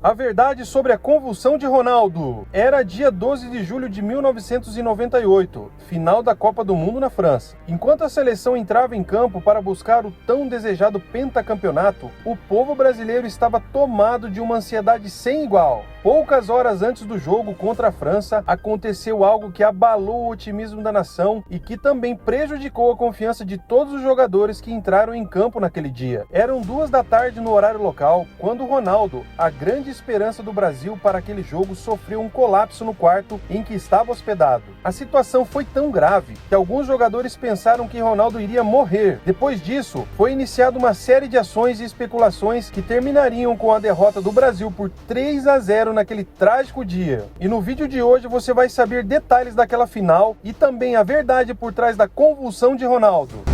A verdade sobre a convulsão de Ronaldo. Era dia 12 de julho de 1998, final da Copa do Mundo na França. Enquanto a seleção entrava em campo para buscar o tão desejado pentacampeonato, o povo brasileiro estava tomado de uma ansiedade sem igual. Poucas horas antes do jogo contra a França, aconteceu algo que abalou o otimismo da nação e que também prejudicou a confiança de todos os jogadores que entraram em campo naquele dia. Eram 2 da tarde no horário local, quando Ronaldo, a grande esperança do Brasil para aquele jogo, sofreu um colapso no quarto em que estava hospedado. A situação foi tão grave que alguns jogadores pensaram que Ronaldo iria morrer. Depois disso, foi iniciada uma série de ações e especulações que terminariam com a derrota do Brasil por 3-0 naquele trágico dia. E no vídeo de hoje você vai saber detalhes daquela final e também a verdade por trás da convulsão de Ronaldo.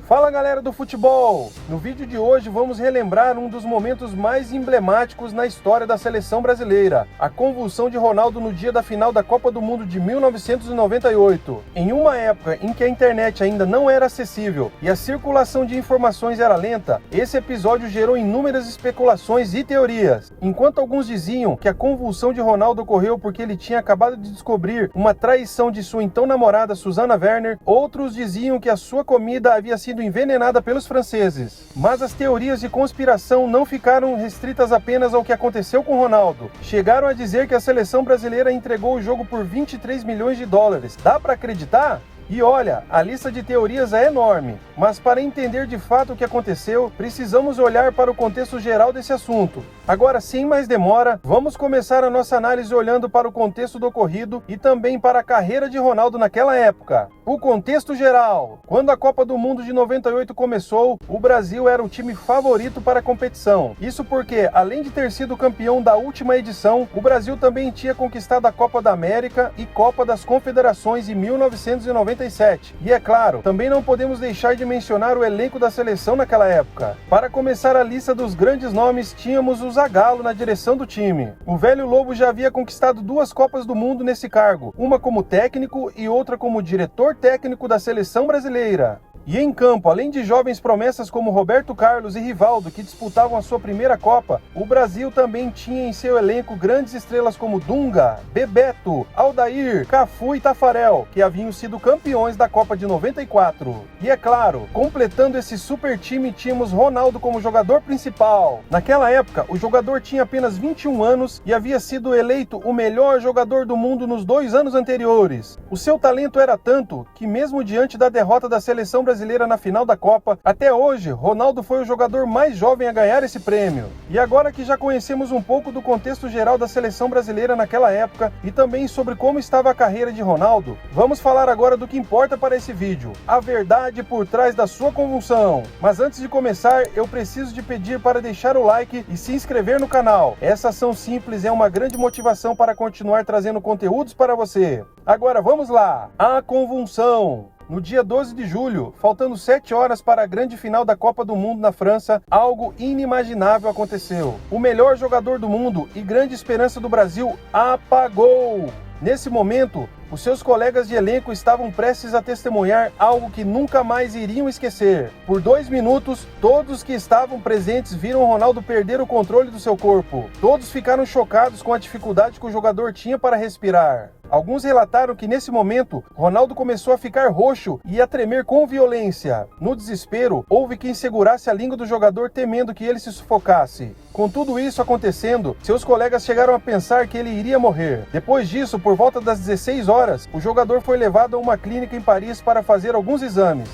Fala galera do futebol! No vídeo de hoje vamos relembrar um dos momentos mais emblemáticos na história da seleção brasileira, a convulsão de Ronaldo no dia da final da Copa do Mundo de 1998. Em uma época em que a internet ainda não era acessível e a circulação de informações era lenta, esse episódio gerou inúmeras especulações e teorias. Enquanto alguns diziam que a convulsão de Ronaldo ocorreu porque ele tinha acabado de descobrir uma traição de sua então namorada Susanna Werner, outros diziam que a sua comida havia sido envenenada pelos franceses. Mas as teorias de conspiração não ficaram restritas apenas ao que aconteceu com Ronaldo. Chegaram a dizer que a seleção brasileira entregou o jogo por 23 milhões de dólares. Dá para acreditar? E olha, a lista de teorias é enorme, mas para entender de fato o que aconteceu, precisamos olhar para o contexto geral desse assunto. Agora, sem mais demora, vamos começar a nossa análise olhando para o contexto do ocorrido e também para a carreira de Ronaldo naquela época. O contexto geral. Quando a Copa do Mundo de 98 começou, o Brasil era o time favorito para a competição. Isso porque, além de ter sido campeão da última edição, o Brasil também tinha conquistado a Copa da América e Copa das Confederações em 1997. E é claro, também não podemos deixar de mencionar o elenco da seleção naquela época. Para começar a lista dos grandes nomes, tínhamos o Zagallo na direção do time. O velho Lobo já havia conquistado 2 Copas do Mundo nesse cargo, uma como técnico e outra como diretor técnico da seleção brasileira. E em campo, além de jovens promessas como Roberto Carlos e Rivaldo, que disputavam a sua primeira Copa, o Brasil também tinha em seu elenco grandes estrelas como Dunga, Bebeto, Aldair, Cafu e Tafarel, que haviam sido campeões da Copa de 94. E é claro, completando esse super time, tínhamos Ronaldo como jogador principal. Naquela época, o jogador tinha apenas 21 anos e havia sido eleito o melhor jogador do mundo nos 2 anos anteriores. O seu talento era tanto que, mesmo diante da derrota da seleção brasileira na final da Copa, até hoje, Ronaldo foi o jogador mais jovem a ganhar esse prêmio. E agora que já conhecemos um pouco do contexto geral da seleção brasileira naquela época e também sobre como estava a carreira de Ronaldo, vamos falar agora do que importa para esse vídeo, a verdade por trás da sua convulsão. Mas antes de começar, eu preciso de pedir para deixar o like e se inscrever no canal. Essa ação simples é uma grande motivação para continuar trazendo conteúdos para você. Agora vamos lá! A convulsão. No dia 12 de julho, faltando 7 horas para a grande final da Copa do Mundo na França, algo inimaginável aconteceu. O melhor jogador do mundo e grande esperança do Brasil apagou. Nesse momento, os seus colegas de elenco estavam prestes a testemunhar algo que nunca mais iriam esquecer. Por 2 minutos, todos que estavam presentes viram Ronaldo perder o controle do seu corpo. Todos ficaram chocados com a dificuldade que o jogador tinha para respirar. Alguns relataram que nesse momento, Ronaldo começou a ficar roxo e a tremer com violência. No desespero, houve quem segurasse a língua do jogador temendo que ele se sufocasse. Com tudo isso acontecendo, seus colegas chegaram a pensar que ele iria morrer. Depois disso, por volta das 16 horas, o jogador foi levado a uma clínica em Paris para fazer alguns exames.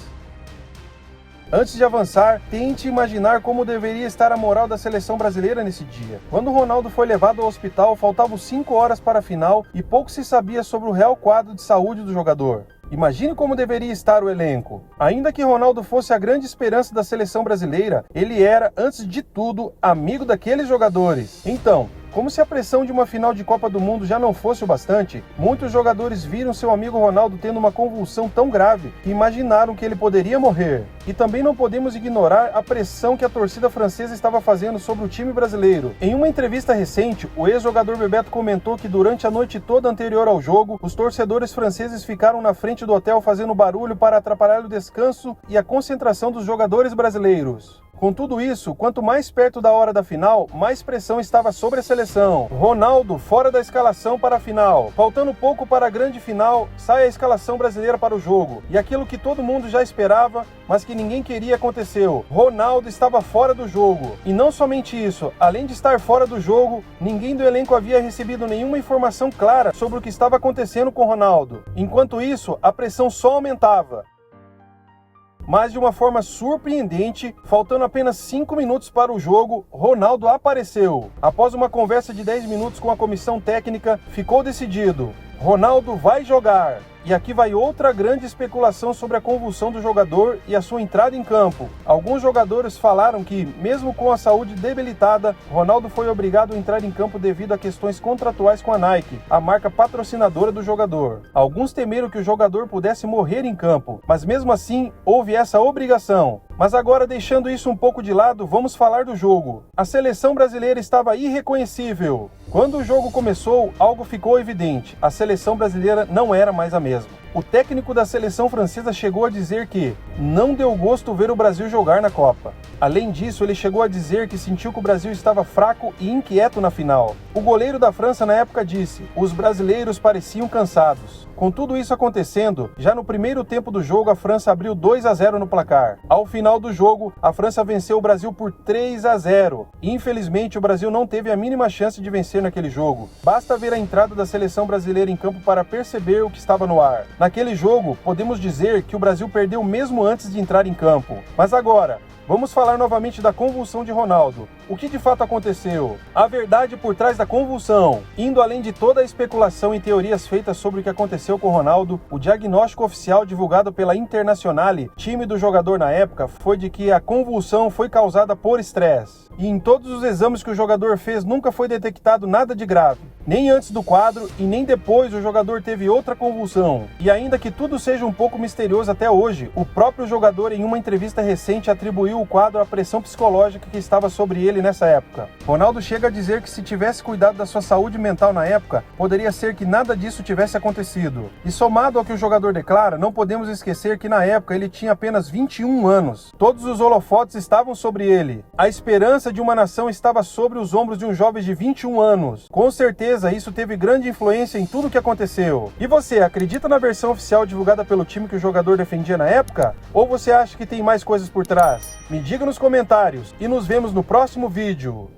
Antes de avançar, tente imaginar como deveria estar a moral da seleção brasileira nesse dia. Quando Ronaldo foi levado ao hospital, faltavam 5 horas para a final e pouco se sabia sobre o real quadro de saúde do jogador. Imagine como deveria estar o elenco. Ainda que Ronaldo fosse a grande esperança da seleção brasileira, ele era, antes de tudo, amigo daqueles jogadores. Então, Como se a pressão de uma final de Copa do Mundo já não fosse o bastante, muitos jogadores viram seu amigo Ronaldo tendo uma convulsão tão grave que imaginaram que ele poderia morrer. E também não podemos ignorar a pressão que a torcida francesa estava fazendo sobre o time brasileiro. Em uma entrevista recente, o ex-jogador Bebeto comentou que durante a noite toda anterior ao jogo, os torcedores franceses ficaram na frente do hotel fazendo barulho para atrapalhar o descanso e a concentração dos jogadores brasileiros. Com tudo isso, quanto mais perto da hora da final, mais pressão estava sobre a seleção. Ronaldo fora da escalação para a final. Faltando pouco para a grande final, sai a escalação brasileira para o jogo. E aquilo que todo mundo já esperava, mas que ninguém queria aconteceu. Ronaldo estava fora do jogo. E não somente isso, além de estar fora do jogo, ninguém do elenco havia recebido nenhuma informação clara sobre o que estava acontecendo com Ronaldo. Enquanto isso, a pressão só aumentava. Mas de uma forma surpreendente, faltando apenas 5 minutos para o jogo, Ronaldo apareceu. Após uma conversa de 10 minutos com a comissão técnica, ficou decidido: Ronaldo vai jogar. E aqui vai outra grande especulação sobre a convulsão do jogador e a sua entrada em campo. Alguns jogadores falaram que, mesmo com a saúde debilitada, Ronaldo foi obrigado a entrar em campo devido a questões contratuais com a Nike, a marca patrocinadora do jogador. Alguns temeram que o jogador pudesse morrer em campo, mas mesmo assim, houve essa obrigação. Mas agora, deixando isso um pouco de lado, vamos falar do jogo. A seleção brasileira estava irreconhecível. Quando o jogo começou, algo ficou evidente: a seleção brasileira não era mais a mesma. O técnico da seleção francesa chegou a dizer que não deu gosto ver o Brasil jogar na Copa. Além disso, ele chegou a dizer que sentiu que o Brasil estava fraco e inquieto na final. O goleiro da França na época disse: os brasileiros pareciam cansados. Com tudo isso acontecendo, já no primeiro tempo do jogo, a França abriu 2-0 no placar. Ao final do jogo, a França venceu o Brasil por 3-0. Infelizmente, o Brasil não teve a mínima chance de vencer naquele jogo. Basta ver a entrada da seleção brasileira em campo para perceber o que estava no ar. Naquele jogo, podemos dizer que o Brasil perdeu mesmo antes de entrar em campo. Mas agora, vamos falar novamente da convulsão de Ronaldo. O que de fato aconteceu? A verdade por trás da convulsão. Indo além de toda a especulação e teorias feitas sobre o que aconteceu com Ronaldo, o diagnóstico oficial divulgado pela Internazionale, time do jogador na época, foi de que a convulsão foi causada por estresse. E em todos os exames que o jogador fez, nunca foi detectado nada de grave. Nem antes do quadro e nem depois o jogador teve outra convulsão. E ainda que tudo seja um pouco misterioso até hoje, o próprio jogador em uma entrevista recente atribuiu o quadro à pressão psicológica que estava sobre ele nessa época. Ronaldo chega a dizer que se tivesse cuidado da sua saúde mental na época, poderia ser que nada disso tivesse acontecido. E somado ao que o jogador declara, não podemos esquecer que na época ele tinha apenas 21 anos. Todos os holofotes estavam sobre ele. A esperança de uma nação estava sobre os ombros de um jovem de 21 anos. Com certeza isso teve grande influência em tudo o que aconteceu. E você, acredita na versão oficial divulgada pelo time que o jogador defendia na época? Ou você acha que tem mais coisas por trás? Me diga nos comentários e nos vemos no próximo vídeo.